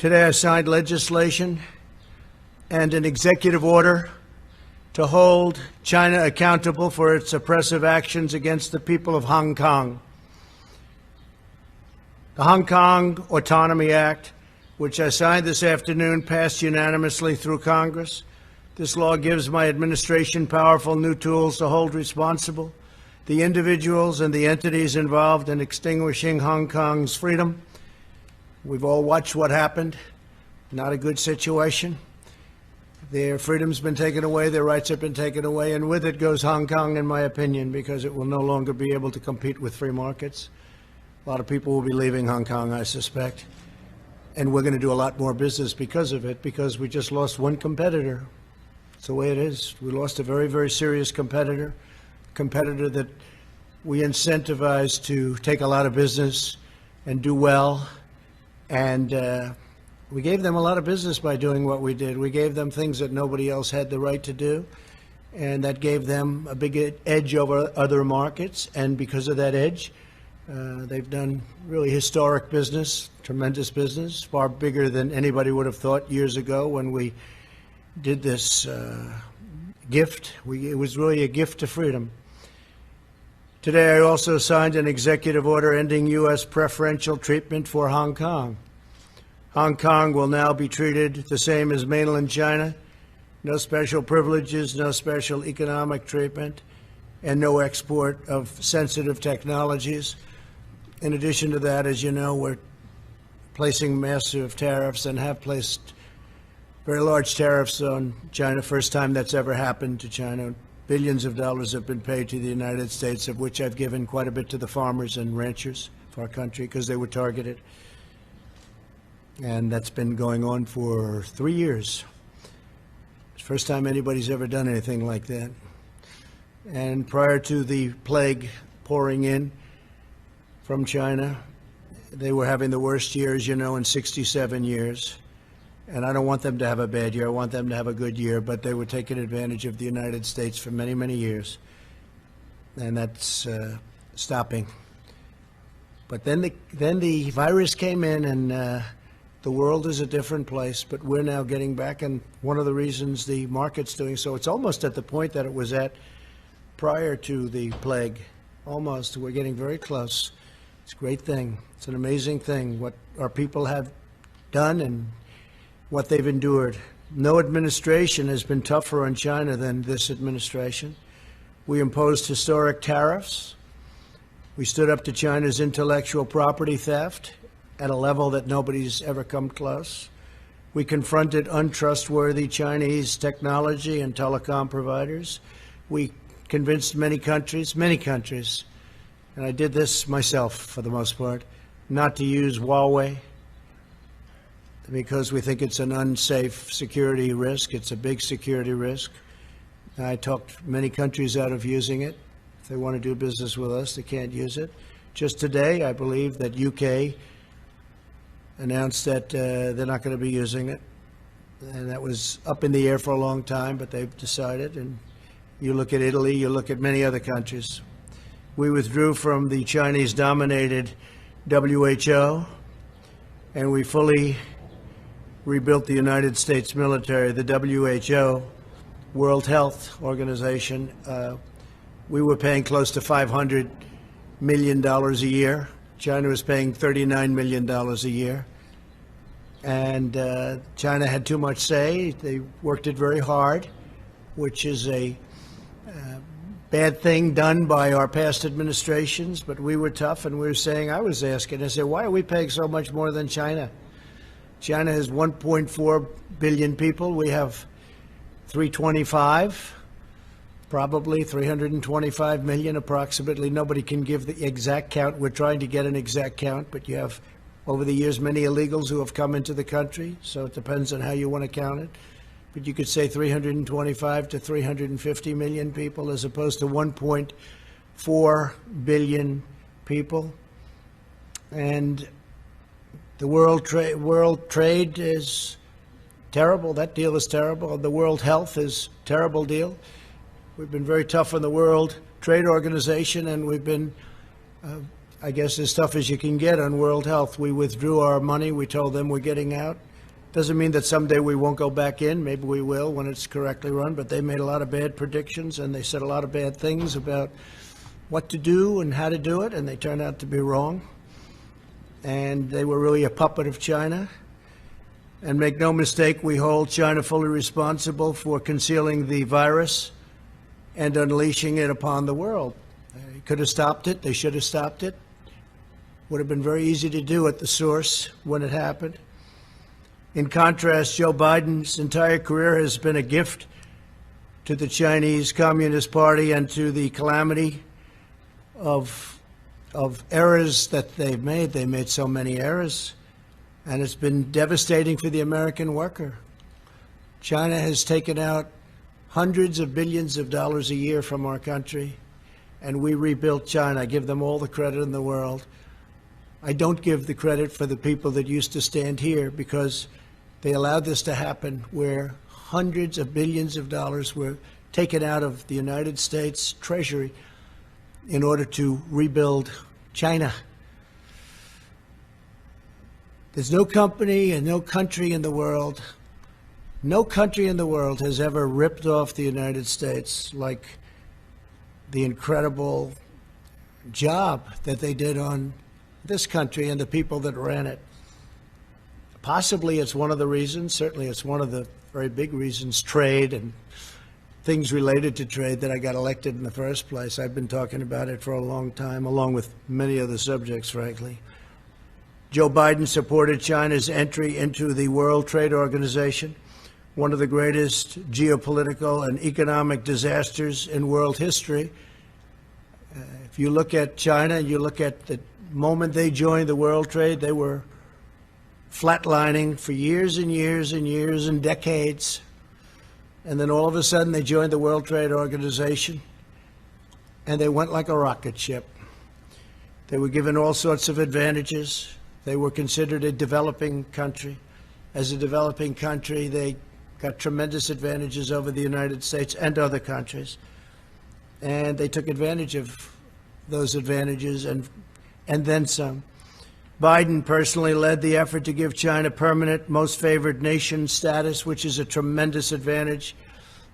Today I signed legislation and an executive order to hold China accountable for its oppressive actions against the people of Hong Kong. The Hong Kong Autonomy Act, which I signed this afternoon, passed unanimously through Congress. This law gives my administration powerful new tools to hold responsible the individuals and the entities involved in extinguishing Hong Kong's freedom. We've all watched what happened. Not a good situation. Their freedom's been taken away, their rights have been taken away, and with it goes Hong Kong, in my opinion, because it will no longer be able to compete with free markets. A lot of people will be leaving Hong Kong, I suspect. And we're going to do a lot more business because of it, because we just lost one competitor. It's the way it is. We lost a very, very serious competitor that we incentivized to take a lot of business and do well. And we gave them a lot of business by doing what we did. We gave them things that nobody else had the right to do. And that gave them a big edge over other markets. And because of that edge, they've done really historic business, tremendous business, far bigger than anybody would have thought years ago when we did this gift. It was really a gift to freedom. Today, I also signed an executive order ending U.S. preferential treatment for Hong Kong. Hong Kong will now be treated the same as mainland China. No special privileges, no special economic treatment, and no export of sensitive technologies. In addition to that, as you know, we're placing massive tariffs and have placed very large tariffs on China. First time that's ever happened to China. Billions of dollars have been paid to the United States, of which I've given quite a bit to the farmers and ranchers of our country because they were targeted. And that's been going on for 3 years. It's the first time anybody's ever done anything like that. And prior to the plague pouring in from China, they were having the worst year, as you know, in 67 years. And I don't want them to have a bad year. I want them to have a good year. But they were taking advantage of the United States for many, many years. And that's stopping. But then the virus came in, and the world is a different place. But we're now getting back. And one of the reasons the market's doing so, it's almost at the point that it was at prior to the plague. Almost. We're getting very close. It's a great thing. It's an amazing thing what our people have done and what they've endured. No administration has been tougher on China than this administration. We imposed historic tariffs. We stood up to China's intellectual property theft at a level that nobody's ever come close. We confronted untrustworthy Chinese technology and telecom providers. We convinced many countries, and I did this myself for the most part, not to use Huawei, because we think it's an unsafe security risk. It's a big security risk. I talked many countries out of using it. If they want to do business with us, they can't use it. Just today, I believe that UK announced that they're not going to be using it. And that was up in the air for a long time, but they've decided. And you look at Italy, you look at many other countries. We withdrew from the Chinese-dominated WHO, and we fully rebuilt the United States military. The WHO, World Health Organization, we were paying close to $500 million a year. China was paying $39 million a year. And China had too much say. They worked it very hard, which is a bad thing done by our past administrations. But we were tough, and we were saying, I was asking, I said, why are we paying so much more than China? China has 1.4 billion people. We have 325, probably 325 million approximately. Nobody can give the exact count. We're trying to get an exact count, but you have, over the years, many illegals who have come into the country, so it depends on how you want to count it. But you could say 325 to 350 million people as opposed to 1.4 billion people. And the world trade is terrible. That deal is terrible. The world health is a terrible deal. We've been very tough on the World Trade Organization, and we've been, I guess, as tough as you can get on World Health. We withdrew our money. We told them we're getting out. Doesn't mean that someday we won't go back in. Maybe we will when it's correctly run, but they made a lot of bad predictions and they said a lot of bad things about what to do and how to do it, and they turned out to be wrong. And they were really a puppet of China. And make no mistake, we hold China fully responsible for concealing the virus and unleashing it upon the world. They could have stopped it. They should have stopped it. Would have been very easy to do at the source when it happened. In contrast, Joe Biden's entire career has been a gift to the Chinese Communist Party and to the calamity of errors that they've made. They made so many errors, and it's been devastating for the American worker. China has taken out hundreds of billions of dollars a year from our country, and we rebuilt China. I give them all the credit in the world. I don't give the credit for the people that used to stand here, because they allowed this to happen, where hundreds of billions of dollars were taken out of the United States Treasury in order to rebuild China. There's no company and no country in the world, has ever ripped off the United States like the incredible job that they did on this country and the people that ran it. Possibly it's one of the reasons, certainly it's one of the very big reasons, trade and things related to trade, that I got elected in the first place. I've been talking about it for a long time, along with many other subjects, frankly. Joe Biden supported China's entry into the World Trade Organization, one of the greatest geopolitical and economic disasters in world history. If you look at China and you look at the moment they joined the World Trade, they were flatlining for years and years and years and decades. And then all of a sudden they joined the World Trade Organization, and they went like a rocket ship. They were given all sorts of advantages. They were considered a developing country. As a developing country, they got tremendous advantages over the United States and other countries. And they took advantage of those advantages and then some. Biden personally led the effort to give China permanent most favored nation status, which is a tremendous advantage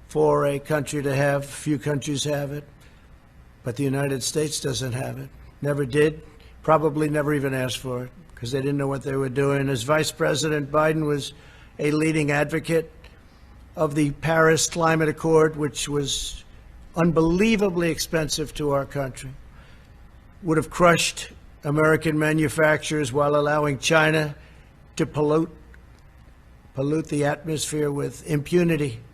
for a country to have. Few countries have it, but the United States doesn't have it. Never did, probably never even asked for it, because they didn't know what they were doing. As Vice President, Biden was a leading advocate of the Paris Climate Accord, which was unbelievably expensive to our country, would have crushed American manufacturers while allowing China to pollute the atmosphere with impunity.